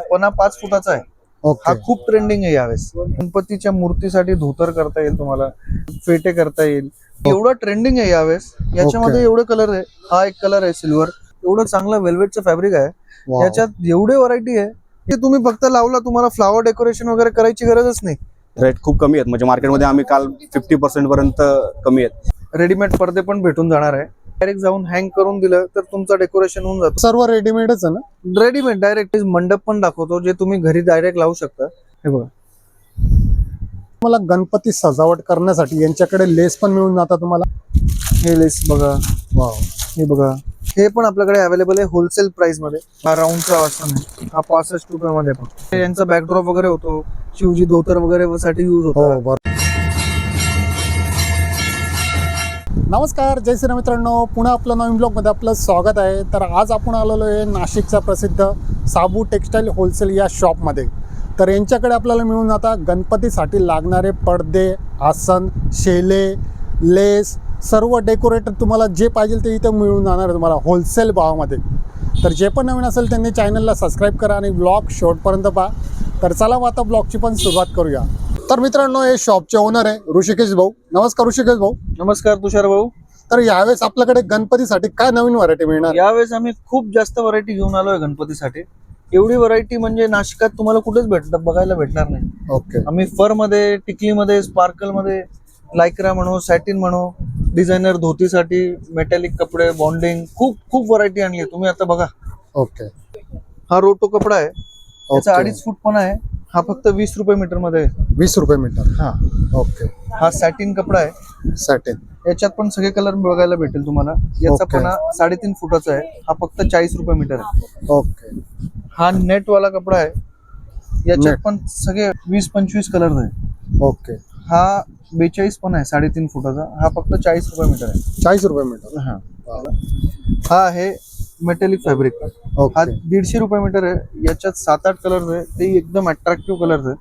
पणा 5 फुटाचा आहे. हा ओके खूप ट्रेंडिंग आहे यावेळेस. गणपतीच्या मूर्तीसाठी धोतर करता येईल तुम्हाला, फेटे करता येईल. एवढं ट्रेंडिंग आहे यावेळेस. याच्यामध्ये एवढे कलर आहे. हा एक कलर आहे सिल्वर. एवढं चांगलं वेल्वेटचं फॅब्रिक आहे. वाव. याच्यात एवढे व्हरायटी आहे की तुम्ही फक्त लावला, तुम्हाला फ्लावर डेकोरेशन वगैरे करायची गरजच नाही. रेट खूप कमी आहेत, म्हणजे मार्केटमध्ये आम्ही काल 50% पर्यंत कमी आहेत. रेडीमेड पडदे पण भेटून जाणार आहे. डायरेक्ट जाऊन हँग करून दिलं तर तुमचं डेकोरेशन होऊन जातं. सर्व रेडीमेडच आहे ना? रेडीमेड डायरेक्ट मंडप पण दाखवतो, जे तुम्ही घरी डायरेक्ट लावू शकता. हे बघा, मला गणपती सजावट करण्यासाठी यांच्याकडे लेस पण मिळून जातात तुम्हाला. हे लेस बघा, वाव. हे बघा, हे पण आपल्याकडे अवेलेबल आहे होलसेल प्राइस मध्ये. हा राऊंडचा वासन आहे, हा 65 रुपयामध्ये. पण यांचा बॅकड्रॉप वगैरे होतो, शिवजी धोतर वगैरे साठी यूज होतो. हो बरं. नमस्कार, जय श्री मित्रांनो, पुन्हा आपलं नवीन ब्लॉगमध्ये आपलं स्वागत आहे. तर आज आपण आलेलो आहे नाशिकचा प्रसिद्ध साबू टेक्सटाईल होलसेल या शॉपमध्ये. तर यांच्याकडे आपल्याला मिळून जातात गणपतीसाठी लागणारे पडदे, आसन, शेले, लेस, सर्व डेकोरेटर तुम्हाला जे पाहिजे ते इथं मिळून जाणार आहे तुम्हाला होलसेल भावामध्ये. तर जे पण नवीन असेल त्यांनी चॅनलला सबस्क्राईब करा आणि ब्लॉग शेवटपर्यंत पहा. तर चला मग आता ब्लॉगची पण सुरुवात करूया. तर मित्रांनो, हे शॉपचे ओनर आहे ऋषिकेश भाऊ. नमस्कार ऋषिकेश भाऊ. नमस्कार तुषार भाऊ. तर यावेळेस आपल्याकडे गणपतीसाठी काय नवीन व्हरायटी मिळणार? यावेळेस आम्ही खूप जास्त व्हरायटी घेऊन आलोय गणपतीसाठी. एवढी व्हरायटी म्हणजे नाशिकात तुम्हाला कुठेच बघायला भेटणार नाही. ओके. आम्ही फर मध्ये, टिकली मध्ये, स्पार्कल मध्ये, लायक्रा म्हणू, सॅटिन म्हणू, डिझायनर धोतीसाठी, मेटॅलिक कपडे, बॉन्डिंग, खूप खूप व्हरायटी आणली आहे. तुम्ही आता बघा, ओके. हा रोटो कपडा आहे, त्याचा ओके. 2.5 फूट पण आहे. हा फक्त 20 रुपये मीटर मध्ये आहे. 20 रुपये मीटर. हा, ओके. हा सॅटिन कपडा आहे. सॅटिन. याच्यात पण सगळे कलर बघायला भेटेल तुम्हाला. याचा ओके. पण 3.5 फुटाचा आहे. हा फक्त 40 रुपये मीटर आहे. ओके. हा नेट वाला कपडा आहे. याच्यात नेट. पण सगळे 20-25 कलर आहे. ओके. हा 42 पण आहे, 3.5 फुटाचा. हा फक्त 40 रुपये मीटर आहे. 40 रुपये मीटर. हा, हा आहे मेटॅलिक फॅब्रिक. हा ओके. 150 रुपये मीटर आहे. याच्यात 7-8 कलर आहे. ते एकदम अट्रॅक्टिव्ह कलर आहे.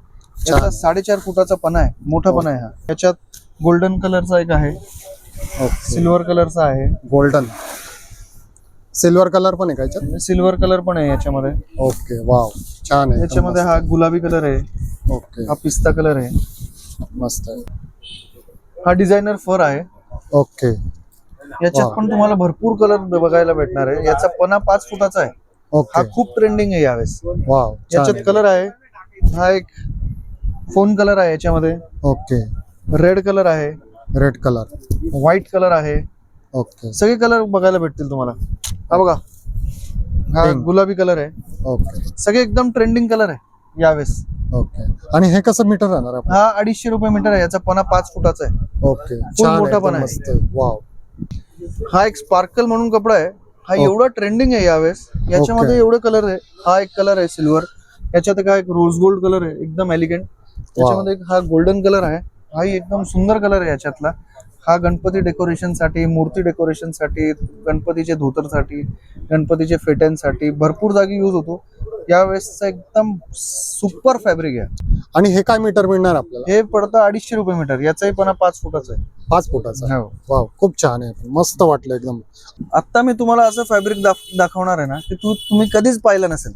याचा 4.5 फुटाचा पण आहे, मोठा पण आहे. हा याच्यात गोल्डन कलरचा एक आहे, ओके. सिल्वर कलरचा आहे, गोल्डन. सिल्वर कलर पण आहे का याच्यात? सिल्वर कलर पण आहे याच्यामध्ये. ओके. वाव, छान आहे. याच्यामध्ये हा गुलाबी कलर आहे, ओके. हा पिस्ता कलर आहे, मस्त आहे. हा डिझायनर फर आहे. ओके. याच्यात वा. पण तुम्हाला भरपूर कलर बघायला भेटणार आहे. याचा पणा 5 फुटाचा आहे. हा ओके. खूप ट्रेंडिंग आहे यावेळेस. वाव, छान याच्यात आहे. कलर आहे. हा एक फोन कलर आहे, याच्यामध्ये ओके. रेड कलर आहे, रेड कलर. व्हाईट कलर आहे. ओके. सगळे कलर बघायला भेटतील तुम्हाला. हा बघा, हा Pink. गुलाबी कलर आहे. ओके. सगळे एकदम ट्रेंडिंग कलर आहे यावेळेस. ओके. आणि हे कसं मीटर राहणार आपण? हा 250 रुपये मीटर आहे. याचा पणा 5 फुटाचा आहे. ओके. छान मोठा आहे, पण एकदम आहे. मस्त आहे. वाव. हा एक स्पार्कल म्हणून कपडा आहे. हा ओके. एवढा ट्रेंडिंग आहे यावेळेस. याच्यामध्ये ओके. एवढे कलर आहे. हा एक कलर आहे सिल्वर. याच्यात एक रोज गोल्ड कलर आहे, एकदम एलिगंट. त्याच्यामध्ये एक हा गोल्डन कलर आहे. हाही एकदम सुंदर कलर आहे याच्यातला. हा गणपती डेकोरेशन साठी, मूर्ती डेकोरेशन साठी, गणपतीचे धोतरसाठी, गणपतीचे फेट्यांसाठी भरपूर जागी यूज होतो. यावेळेसचा एकदम सुपर फॅब्रिक आहे. आणि हे काय मीटर मिळणार आपल्याला? हे पडतं 250 रुपये मीटर. याचाही पणा 5 फुटाचा आहे. 5 फुटाचा. हो. वाव, खूप छान आहे, मस्त वाटलं एकदम. आता मी तुम्हाला असं फॅब्रिक दाखवणार आहे ना, की तुम्ही कधीच पाहिलं नसेल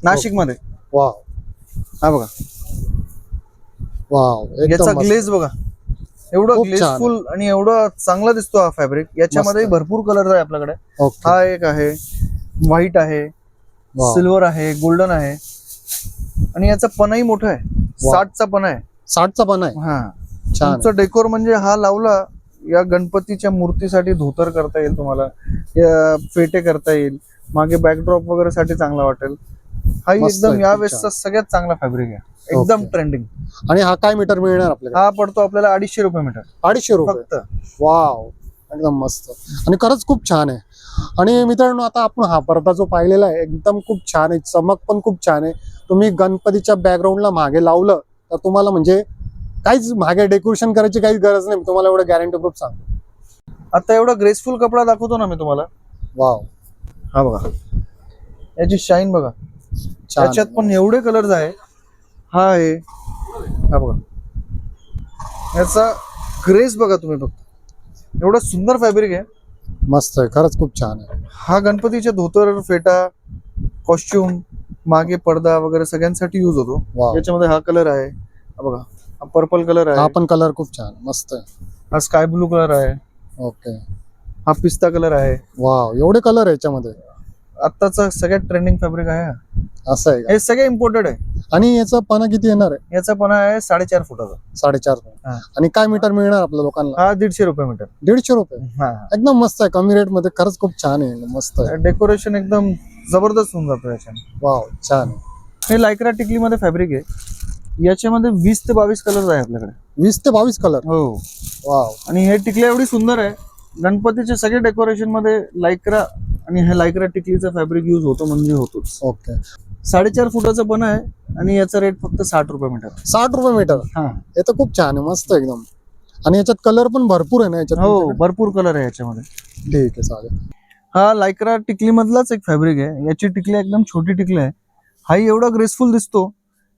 नाशिक मध्ये. वाव. हा बघा, वाव, याचा एकदम मस्त. ग्लेज बघा, एवढं खूप छान. ग्लेजफुल आणि एवढं चांगला दिसतो हा फॅब्रिक. याच्यामध्ये मस्त. भरपूर कलर आहे आपल्याकडे. ओके. हा एक आहे, व्हाईट आहे, वाव. सिल्वर आहे, गोल्डन आहे. आणि याचा पणाही मोठा आहे, 60चा पणा आहे. 60चा पण आहे. हा, छान. तुमचं डेकोर म्हणजे हा लावला, या गणपतीच्या मूर्तीसाठी धोतर करता येईल तुम्हाला, या फेटे करता येईल, मागे बॅकड्रॉप वगैरे साठी चांगला वाटेल. हा मस्त एकदम आहे, खूप यावेळेसचा छान. सगळ्यात चांगला फॅब्रिक आहे, एकदम ओके. ट्रेंडिंग. आणि हा काय मीटर मिळणार आपल्याला? हा पडतो आपल्याला 250 रुपये मीटर 250 रुपये फक्त. वाव, एकदम मस्त. आणि खरंच खूप छान आहे. आणि मित्रांनो, आता आपण हा पडदा जो पाहिलेला आहे एकदम खूप छान आहे, चमक पण खूप छान आहे. तुम्ही गणपतीच्या बॅकग्राऊंडला मागे लावलं तर तुम्हाला म्हणजे काहीच मागे डेकोरेशन करायची काही गरज नाही. तुम्हाला एवढं गॅरंटी प्रूफ सांगतो. आता एवढा ग्रेसफुल कपडा दाखवतो ना मी तुम्हाला. वाव, हा बघा, याची शाईन बघा. छान. याच्यात पण एवढे कलर्स आहे. हा आहे, हा बघा, याचा ग्रेस बघा तुम्ही फक्त. एवढं सुंदर फॅब्रिक आहे, मस्त आहे, खरंच खूप छान आहे. हा गणपतीचे धोतर, फेटा कॉस्ट्युम, मागे पडदा वगैरे सगळ्यांसाठी यूज होतो. वाव, याच्यामध्ये हा कलर आहे, हा बघा, हा पर्पल कलर हा आहे, पण कलर खूप छान मस्त आहे. हा स्काय ब्लू कलर आहे, ओके, हा पिस्ता कलर आहे. वाव, एवढे कलर आहे याच्यामध्ये. आत्ताचा सगळ्यात ट्रेंडिंग फॅब्रिक आहे हा. असं आहे का? हे सगळे इम्पोर्टेड आहे. आणि याचा पणा किती येणार आहे? याचा पण आहे 4.5 फुटाचा. 4.5. हा. आणि काय मीटर मिळणार आपल्या लोकांना? हा 150 रुपये मीटर. 150 रुपये. हा, एकदम मस्त आहे, कमी रेट मध्ये. खरंच खूप छान आहे, मस्त आहे. डेकोरेशन एकदम जबरदस्त होऊन जातो याच्याने. वाव, छान. हे लायक्रा टिकली मध्ये फॅब्रिक आहे. याच्यामध्ये 20 ते 22 कलर आहे आपल्याकडे. 20 ते 22 कलर. हो. वाव, आणि हे टिकल्या एवढी सुंदर आहे. गणपतीचे सगळे डेकोरेशन मध्ये लायक्रा आणि हे लायक्रा टिकलीचं फॅब्रिक यूज होतो म्हणजे होतोच. ओके. 4.5 फुटाचं पण आहे आणि याचा रेट फक्त 60 रुपये मीटर. 60 रुपये मीटर. हा, हे तर खूप छान आहे, मस्त एकदम. आणि याच्यात कलर पण भरपूर आहे ना याच्यात? हो, तुमच्याकडे? भरपूर कलर आहे याच्यामध्ये. ठीक आहे, चालेल. हा लायक्रा टिकली मधलाच एक फॅब्रिक आहे. याची टिकली एकदम छोटी टिकली आहे. हाही एवढा ग्रेसफुल दिसतो.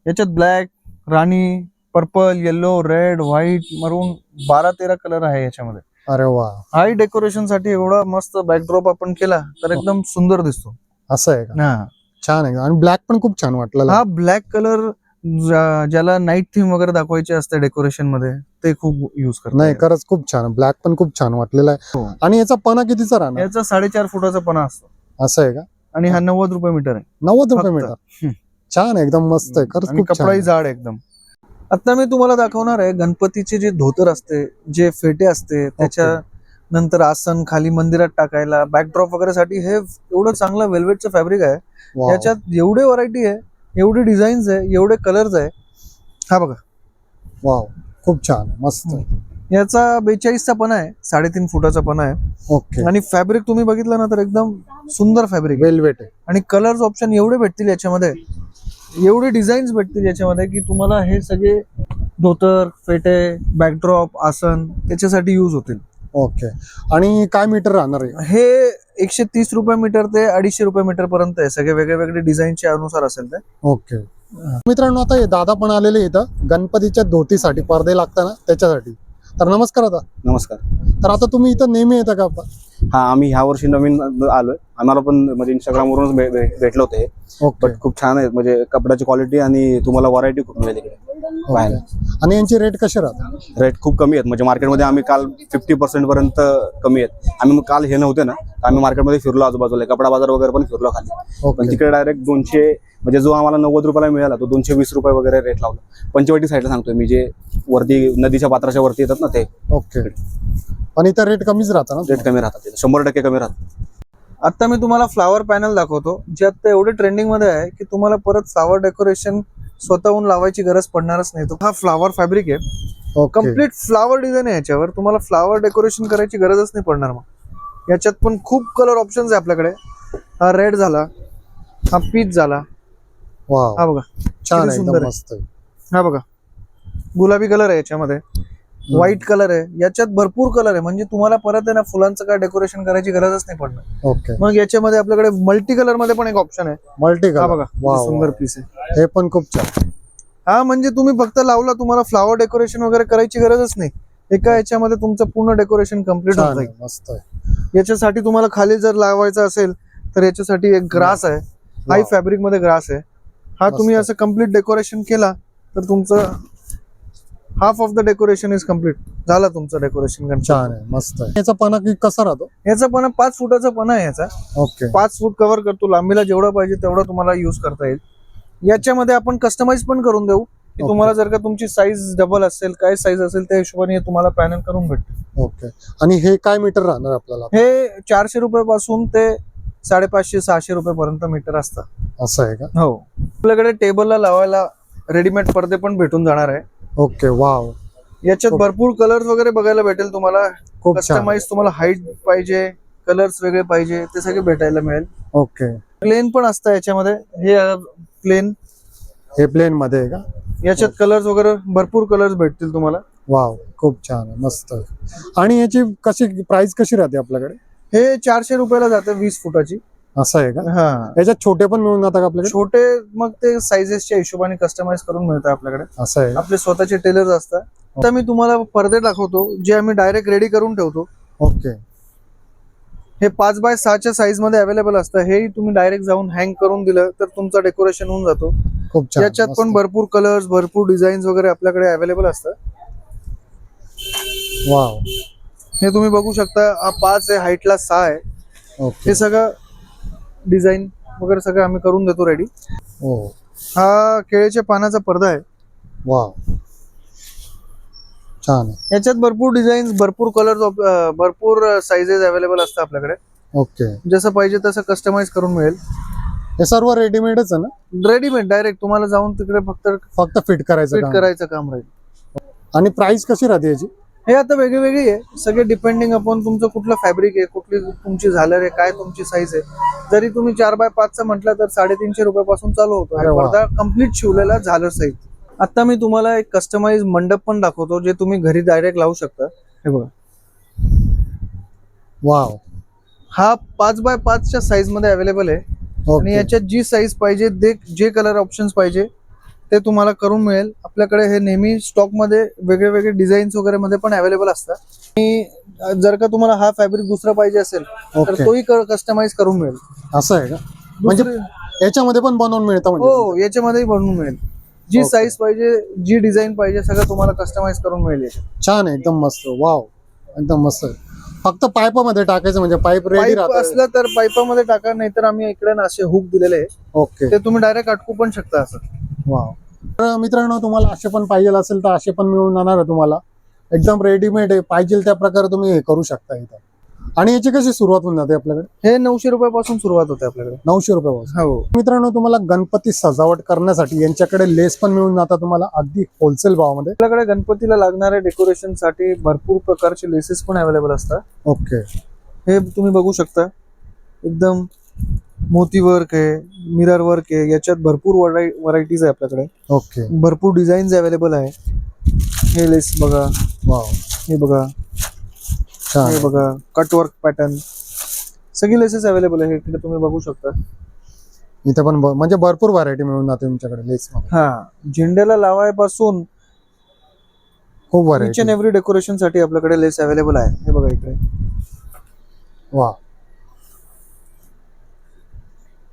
याच्यात ब्लॅक, राणी, पर्पल, येलो, रेड, व्हाईट, मरून 12-13 कलर आहे याच्यामध्ये. अरे वा, हाही डेकोरेशन साठी एवढा मस्त बॅकड्रॉप आपण केला तर एकदम सुंदर दिसतो. असं आहे का? हा, छान आहे. आणि ब्लॅक पण खूप छान वाटलेला. हा ब्लॅक कलर ज्याला नाईट थीम वगैरे दाखवायचे असते डेकोरेशन मध्ये ते खूप युज करतात. नाही, खरंच खूप छान. ब्लॅक पण खूप छान वाटलेला आहे. हो. आणि याचा पणा कितीचा राहणार? याचा 4.5 फुटाचा पणा असतो असं आहे का? आणि हा 90 रुपये मीटर आहे. 90 रुपये फक्त. मीटर. छान आहे, एकदम मस्त आहे. खरंच आणि खूप छान कपडाही आहे. जाड आहे एकदम. आता मी तुम्हाला दाखवणार आहे गणपतीचे जे धोतर असते, जे फेटे असते, त्याच्या नंतर आसन खाली मंदिरात टाकायला बॅकड्रॉप वगैरे साठी हे एवढं चांगलं वेल्वेटचं फॅब्रिक आहे. वाव, याच्यात एवढे व्हरायटी आहे, एवढे डिझाईन्स आहे, एवढे कलर्स आहे. हा बघा, वाव, खूप छान, मस्त आहे. याचा 42चा पण आहे, 3.5 फुटाचा पण आहे. ओके. आणि फॅब्रिक तुम्ही बघितलं ना तर एकदम सुंदर फॅब्रिक आहे. वेलवेट आहे. आणि कलर्स ऑप्शन एवढे भेटतील याच्यामध्ये, एवढे डिझाईन्स भेटतील याच्यामध्ये की तुम्हाला हे सगळे धोतर, फेटे, बॅकड्रॉप, आसन त्याच्यासाठी यूज होतील. ओके. आणि काय मीटर राहणार आहे? हे 130 रुपये मीटर ते 250 रुपये मीटर पर्यंत आहे. सगळे वेगळे वेगळे डिझाईनच्या अनुसार असेल ते. ओके. मित्रांनो, आता हे दादा पण आलेले इथं गणपतीच्या धोतीसाठी, पडदे लागतात ना त्याच्यासाठी. तर नमस्कार दादा. नमस्कार. तर आता तुम्ही इथं नेहमी येता का? हा, आम्ही ह्या वर्षी नवीन आलोय. आम्हाला पण म्हणजे इंस्टाग्राम वरूनच भेटलं होतं हे. ओके. बट खूप छान आहे, म्हणजे कपड्याची क्वालिटी आणि तुम्हाला व्हरायटी खूप मिळेल इकडे. ओके. आणि यांची रेट कसे राहतात? रेट खूप कमी आहेत, म्हणजे मार्केटमध्ये आम्ही काल 50% पर्यंत कमी आहेत. आम्ही काल हे नव्हते ना, आम्ही मार्केटमध्ये फिरलो, आजूबाजूला कपडा बाजार वगैरे पण फिरलो खाली. पण ओके. तिकडे डायरेक्ट 200, म्हणजे जो आम्हाला 90 रुपयाला मिळाला तो 220 रुपये वगैरे रेट लावला. पंचवटी साईडला सांगतोय मी, जे वरती नदीच्या पात्राच्या वरती येतात ना ते. ओके. पण इथं रेट कमीच राहतं ना? रेट कमी राहतात, 100% कमी राहतात. आता मी तुम्हाला फ्लावर पॅनल दाखवतो, जे आता एवढे ट्रेंडिंग मध्ये आहे की तुम्हाला परत फ्लावर डेकोरेशन स्वतःहून लावायची गरज पडणारच नाही. तो हा फ्लावर फॅब्रिक आहे, ओके. कम्प्लीट फ्लावर डिझाईन आहे याच्यावर. तुम्हाला फ्लावर डेकोरेशन करायची गरजच नाही पडणार. मग याच्यात पण खूप कलर ऑप्शन्स आहे आपल्याकडे. हा रेड झाला, हा पीच झाला, वाव, हा बघा छान किती आहे, सुंदर एकदम आहे. मस्त आहे. हा बघा, गुलाबी कलर आहे याच्यामध्ये, व्हाईट कलर आहे, याच्यात भरपूर कलर आहे. म्हणजे तुम्हाला परत आहे ना फुलांचं काय डेकोरेशन करायची गरजच नाही पडणार. ओके. मग याच्यामध्ये आपल्याकडे मल्टी कलर मध्ये पण एक ऑप्शन आहे. मल्टी हा कलर. बघा किती वाव, सुंदर पीस आहे. हे पण खूप छान. हा, म्हणजे तुम्ही फक्त लावला, तुम्हाला फ्लावर डेकोरेशन वगैरे करायची गरजच नाही. एका याच्यामध्ये तुमचं पूर्ण डेकोरेशन कम्प्लीट होत छान जाईल. आहे, मस्त आहे. याच्यासाठी तुम्हाला खाली जर लावायचं असेल तर याच्यासाठी एक ग्रास आहे. हाई वाव, फॅब्रिक मध्ये ग्रास आहे. हा मस्त. तुम्ही असं कम्प्लीट डेकोरेशन केला तर तुमचं half of the decoration is complete. झालं तुमचं डेकोरेशन. छान आहे, मस्त आहे. याचा पणा कसा राहतो? याचा पण 5 फुटाचा पण आहे याचा. ओके. 5 फूट कव्हर करतो. लांबीला जेवढा पाहिजे तेवढा तुम्हाला युज करता येईल. याच्यामध्ये आपण कस्टमाइज पण करून देऊ की ओके. तुम्हाला जर का तुमची साईज डबल असेल, काय साईज असेल त्या हिशोबाने तुम्हाला पॅनल करून भेटते. ओके. आणि हे काय मीटर राहणार आपल्याला? हे 400 रुपये पासून ते 550-600 रुपये पर्यंत मीटर असतं. असं आहे का? हो. आपल्याकडे टेबलला लावायला रेडीमेड पडदे पण भेटून जाणार आहे. ओके. वाव, याच्यात भरपूर कलर्स वगैरे बघायला भेटेल तुम्हाला. खूप छान. कस्टमाइज तुम्हाला हाईट पाहिजे, कलर्स वेगळे पाहिजे, ते सगळे भेटायला मिळेल. ओके. प्लेन पण असतं याच्यामध्ये. हे प्लेन, हे प्लेन मध्ये आहे का? याच्यात कलर्स वगैरे भरपूर कलर्स भेटतील तुम्हाला. वाव, खूप छान आहे, मस्त आहे. आणि याची प्राइस कशी राहते आपल्याकडे? हे 400 रुपयाला जाते 20 फुटाची. असं आहे का? हा, याच्यात छोटे पण मिळून जातात का आपल्याकडे? छोटे मग ते साइजेसच्या हिशोबाने कस्टमाइज करून मिळतं आपल्याकडे. असं आहे. आपले स्वतःचे टेलर्स असतात. आता मी तुम्हाला पडदे दाखवतो जे आम्ही डायरेक्ट रेडी करून ठेवतो. ओके. हे 5x6च्या साईज मध्ये अवेलेबल असतं. हेही तुम्ही डायरेक्ट जाऊन हँग करून दिलं तर तुमचं डेकोरेशन होऊन जातो. खूप छान. याच्यात पण भरपूर कलर्स, भरपूर डिझाईन्स वगैरे आपल्याकडे अवेलेबल असतात. वाव. हे तुम्ही बघू शकता. हा 5 आहे, हाईटला 6 आहे. ओके. हे सगळं डिझाईन वगैरे सगळं आम्ही करून देतो रेडी. हो. हा केळीच्या पानाचा पडदा आहे. वाव, छान आहे. याच्यात भरपूर डिझाईन्स, भरपूर कलर्स, भरपूर साइजेस अवेलेबल असतात आपल्याकडे. ओके. जसं पाहिजे तसं कस्टमाइज करून मिळेल. हे सर्व रेडीमेडच आहे ना? रेडीमेड डायरेक्ट तुम्हाला जाऊन तिकडे फक्त फिट करायचं फिट काम. करायचं काम राहील. आणि प्राइस कशी राहते याची? हे आता वेगळी आहे. सगळे डिपेंडिंग अपॉन तुमचं कुठलं फॅब्रिक आहे, कुठली तुमची झालर आहे, काय तुमची साईज आहे. जरी तुम्ही 4x5चा म्हटलं तर 350 रुपयापासून चालू होतो. अरे हा वा. पडदा कम्प्लीट शिवलेला झालर सहित. आता मी तुम्हाला एक कस्टमाइज मंडप पण दाखवतो, जे तुम्ही घरी डायरेक्ट लावू शकता. हे बघा. वाव. हा 5x5च्या साईज मध्ये अवेलेबल आहे. आणि ओके. याच्यात जी साईज पाहिजे, जे कलर ऑप्शन्स पाहिजे ते तुम्हाला करून मिळेल. आपल्याकडे हे नेहमी स्टॉक मध्ये वेगळे डिझाईन्स वगैरे मध्ये पण अवेलेबल असतात. आणि जर का तुम्हाला हा फॅब्रिक दुसरा पाहिजे असेल तर ओके. तोही कस्टमाइज करून मिळेल. असं आहे का? म्हणजे याच्यामध्ये पण बनवून मिळतं म्हणजे? हो, याच्यामध्येही बनवून मिळेल. जी ओके. साईज पाहिजे, जी डिझाईन पाहिजे, सगळं तुम्हाला कस्टमाइज करून मिळेल याच्यात. छान आहे, एकदम मस्त. वाव, एकदम मस्त. फक्त पाईपामध्ये टाकायचं म्हणजे पाईप रेडी पाईप राहतं? असलं तर पाईपामध्ये टाका, नाहीतर आम्ही इकडे ना असे हुक दिलेले आहे. ओके. ते तुम्ही डायरेक्ट अटकू पण शकता असं. वाव. तर मित्रांनो, तुम्हाला असे पण पाहिजे असेल तर असे पण मिळून जाणार आहे तुम्हाला. एकदम रेडीमेड आहे, पाहिजे त्या प्रकारे तुम्ही हे करू शकता इथं. आणि याची कशी सुरुवात होऊन जाते आपल्याकडे? हे 900 रुपयापासून सुरुवात होते आपल्याकडे. 900 रुपयापासून. हो. मित्रांनो, तुम्हाला गणपती सजावट करण्यासाठी यांच्याकडे लेस पण मिळून जातात तुम्हाला अगदी होलसेल भावामध्ये. आपल्याकडे गणपतीला लागणारे डेकोरेशन साठी भरपूर प्रकारचे लेसेस पण अवेलेबल असतात. ओके. हे तुम्ही बघू शकता. एकदम मोती वर्क आहे, मिरर वर्क आहे. याच्यात भरपूर व्हरायटीज आहे आपल्याकडे. ओके. भरपूर डिझाईन्स अवेलेबल आहे. हे लेस बघा, वाव, हे बघा, छान. हे बघा, कटवर्क पॅटर्न, सगळी लेसेस अवेलेबल आहे. इकडे तुम्ही बघू शकता. इथे पण म्हणजे भरपूर व्हरायटी मिळून जाते तुमच्याकडे लेस मध्ये. हा, झेंड्याला लावायपासून खूप इच व्हरायटी. अँड एव्हरी डेकोरेशन साठी आपल्याकडे लेस अवेलेबल आहे. हे बघा इकडे. वा.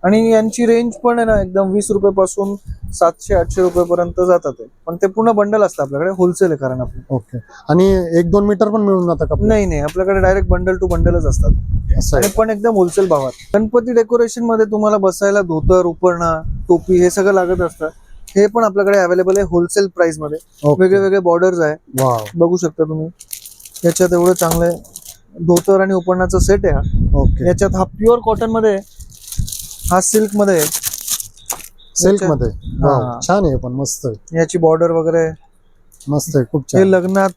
आणि यांची रेंज पण आहे ना, एकदम 20 रुपयापासून 700-800 रुपयापर्यंत जातात ते. पण ते पूर्ण बंडल असतं आपल्याकडे, होलसेल आहे कारण आपलं. ओके. आणि 1-2 मीटर पण मिळून जातं का? नाही, आपल्याकडे डायरेक्ट बंडल टू बंडलच असतात. असं आणि आहे. पण एकदम होलसेल भावात. गणपती डेकोरेशन मध्ये तुम्हाला बसायला धोतर, उपरणा, टोपी हे सगळं लागत असतं. हे पण आपल्याकडे अवेलेबल आहे होलसेल प्राइस मध्ये. ओके. वेगळे बॉर्डर्स आहे, वाव. बघू शकता तुम्ही. याच्यात एवढं चांगलं धोतर आणि उपरणाचा सेट आहे हा. ओके. याच्यात हा प्युअर कॉटन मध्ये, हा सिल्क मध्ये आहे. सिल्क मध्ये. वाव, हा. छान आहे, पण मस्त आहे. याची बॉर्डर वगैरे मस्त आहे, खूप हे छान. लग्नात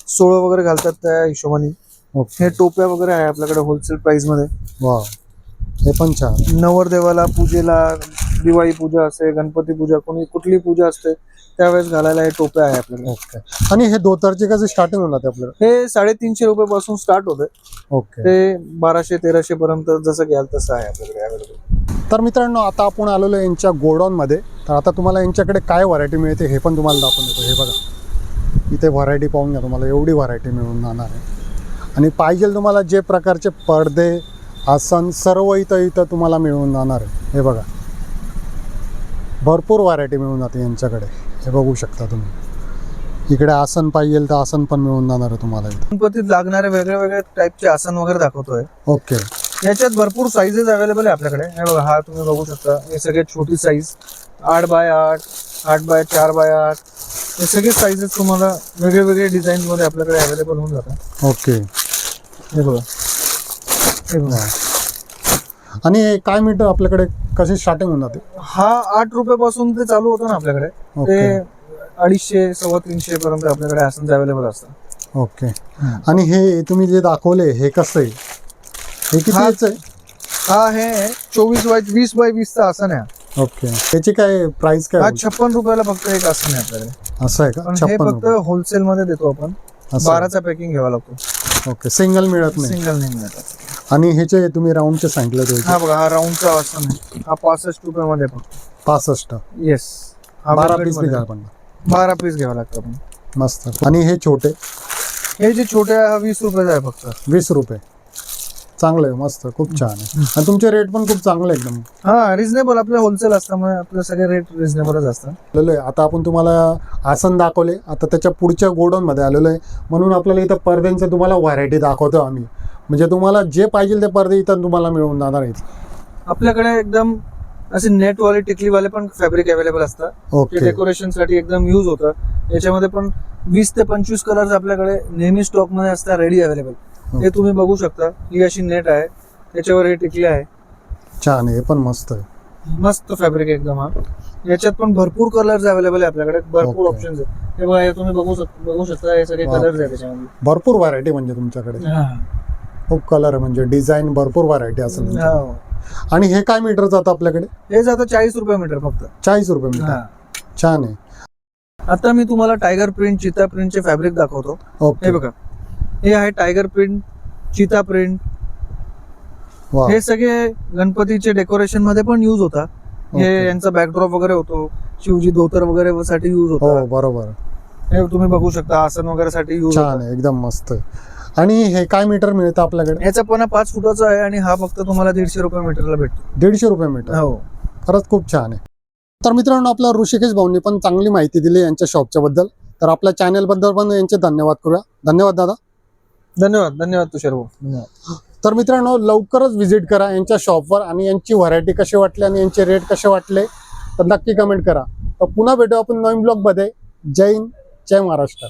सोळं वगैरे घालतात त्या हिशोबाने. ओके. हे टोप्या वगैरे आहे आपल्याकडे होलसेल प्राइस मध्ये. वाव, हे पण छान. नवरदेवाला, पूजेला, दिवाळी पूजा असते, गणपती पूजा, कोणी कुठली पूजा असते त्यावेळेस घालायला हे टोप्या आहे आपल्याकडे. ओके. आणि हे धोतरची कशी स्टार्टिंग होणार आपल्याकडे? हे 350 रुपयापासून स्टार्ट होते. ओके. ते 1200-1300 पर्यंत जसं घ्याल तसं आहे आपल्याकडे अवेलेबल. तर मित्रांनो, आता आपण आलेलो आहे यांच्या गोडाऊन मध्ये. तर आता तुम्हाला यांच्याकडे काय व्हरायटी मिळते हे पण तुम्हाला दाखवून देतो. हे बघा, इथे व्हरायटी पाहून घ्या, तुम्हाला एवढी व्हरायटी मिळून जाणार आहे. आणि पाहिजे तुम्हाला जे प्रकारचे पडदे, आसन सर्व इथं तुम्हाला मिळून जाणार आहे. हे बघा, भरपूर व्हरायटी मिळून जाते यांच्याकडे. हे बघू शकता तुम्ही. इकडे आसन पाहिजे तर आसन पण मिळून जाणार आहे तुम्हाला इथं. गणपतीत लागणारे वेगळे टाईपचे आसन वगैरे दाखवतोय. ओके. याच्यात भरपूर साईजेस अवेलेबल आहे आपल्याकडे. हे बघा, हा तुम्ही बघू शकता. हे सगळ्यात छोटी साईज 8x8, 8x4x8, हे सगळे साईजेस तुम्हाला वेगळे डिझाईन मध्ये आपल्याकडे अवेलेबल होऊन जातात. ओके. हे बघा, हे बघा. आणि हे काय मीटर आपल्याकडे कशी स्टार्टिंग होऊन जाते? हा 8 रुपयापासून ते चालू होतं ना आपल्याकडे. ओके. ते 250, 350 पर्यंत आपल्याकडे आसन अवेलेबल असतात. ओके. आणि हे तुम्ही जे दाखवले हे कसं आहे? हे किती हा- आहे? हा हे 20x20x20चा आसन आहे. ओके. त्याची काय प्राइस काय हा होईल? 56 रुपयाला फक्त एक आसन आहे आपल्याकडे. असं आहे का? पण हे 56 फक्त रुपये. होलसेल मध्ये देतो आपण. असं आहे. 12चा पॅकिंग घ्यावा लागतो. ओके. सिंगल मिळत नाही. सिंगल नाही मिळत. आणि ह्याचे तुम्ही राऊंडचे सांगितले होते. हा बघा, हा राऊंडचा आसन आहे. हा 65 रुपयामध्ये फक्त. 65. येस. 12 पीस घ्यायला पण. 12 पीस घ्यावा लागतं आपण. मस्त. आणि हे छोटे हे जे छोटे आहे, हा 20 रुपयाचा आहे फक्त. 20 रुपये. चांगलं आहे, मस्त, खूप छान आहे. आणि तुमचे रेट पण खूप चांगले एकदम. हा रिझनेबल, आपलं होलसेल असल्यामुळे आपले सगळे रेट रिझनेबलच असतात. आलेलो आहे आता आपण तुम्हाला आसन दाखवले, आता त्याच्या पुढच्या गोडाऊन मध्ये आलेलो आहे, म्हणून आपल्याला इथं पडद्यांचं तुम्हाला व्हरायटी दाखवतो आम्ही. म्हणजे तुम्हाला जे पाहिजे ते पडदे इथं तुम्हाला मिळून जाणार आहेत. आपल्याकडे एकदम असे नेटवाले टिकलीवाले पण फॅब्रिक अवेलेबल असतात, जे ओके, डेकोरेशन साठी एकदम युज होतं. याच्यामध्ये पण 20 ते 25 कलर्स आपल्याकडे नेहमी स्टॉक मध्ये असतात रेडी अवेलेबल. हे तुम्ही बघू शकता, ही अशी नेट आहे, त्याच्यावर हे टिकली आहे. छान आहे, हे पण मस्त आहे. मस्त फॅब्रिक एकदम. हा याच्यात पण भरपूर कलर्स अवेलेबल आहे आपल्याकडे, भरपूर Okay. ऑप्शन्स आहेत. हे बघा, हे तुम्ही बघू शकता, हे सगळे Wow. कलर्स आहेत त्याच्यामध्ये. भरपूर व्हरायटी म्हणजे तुमच्याकडे खूप कलर आहे, म्हणजे डिझाईन भरपूर व्हरायटी असेल तुमच्याकडे. हो. आणि हे काय मीटर जातं आपल्याकडे? हे जातं 40 रुपये मीटर फक्त. 40 रुपये मीटर. हा. छान आहे. आता मी तुम्हाला टायगर प्रिंट, चिता प्रिंटचे फॅब्रिक दाखवतो. ओके, हे बघा, हे आहे टायगर प्रिंट, चिता प्रिंट. वा, हे सगळे गणपतीचे डेकोरेशन मध्ये पण युज होता. हे Okay. यांचा बॅकड्रॉप वगैरे होतो, शिवजी धोतर वगैरे साठी युज हो होता. बरोबर. हे तुम्ही बघू शकता, आसन वगैरे साठी युज छान होता. आहे, एकदम मस्त आहे. आणि हे काय मीटर मिळतं आपल्याकडे? याचा पण 5 फुटाचा आहे आणि हा फक्त तुम्हाला 150 रुपये मीटरला भेटतो. 150 रुपये मीटर. हो. खरंच खूप छान आहे. तर मित्रांनो, आपल्या ऋषिकेश भाऊंनी पण चांगली माहिती दिली यांच्या शॉपच्या बद्दल. तर आपल्या चॅनल बद्दल पण यांचे धन्यवाद करूया. धन्यवाद दादा. धन्यवाद तुषार भाऊ. धन्यवाद. तर मित्रांनो, लवकरच व्हिजिट करा यांच्या शॉपवर आणि यांची व्हरायटी कशी वाटली आणि यांचे रेट कसे वाटले तर नक्की कमेंट करा. तर पुन्हा भेटू आपण नवीन ब्लॉग मध्ये. जय हिंद, जय महाराष्ट्र.